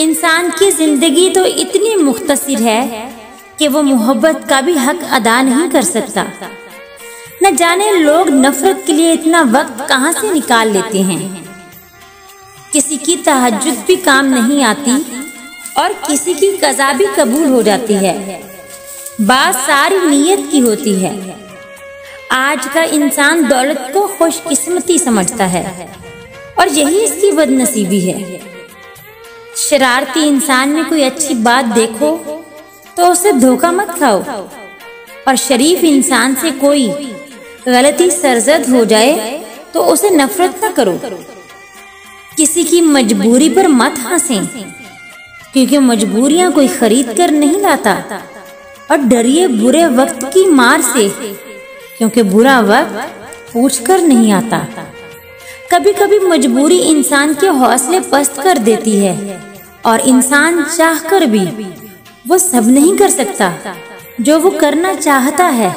इंसान की जिंदगी तो इतनी मुख्तसर है कि वो मोहब्बत का भी हक अदा नहीं कर सकता। न जाने लोग नफरत के लिए इतना वक्त कहाँ से निकाल लेते हैं। किसी की तहज्जुद भी काम नहीं आती और किसी की कज़ा भी कबूल हो जाती है। बात सारी नीयत की होती है। आज का इंसान दौलत को खुशकिस्मती समझता है और यही इसकी बदनसीबी है। शरारती इंसान में कोई अच्छी बात देखो तो उसे धोखा मत खाओ, और शरीफ इंसान से कोई गलती सरजद हो जाए तो उसे नफरत न करो। किसी की मजबूरी पर मत हंसें, क्योंकि मजबूरियां कोई खरीद कर नहीं लाता। और डरिए बुरे वक्त की मार से, क्योंकि बुरा वक्त पूछ कर नहीं आता। कभी कभी मजबूरी इंसान के हौसले पस्त कर देती है, और इंसान चाहकर भी वो सब नहीं कर सकता जो वो करना चाहता है।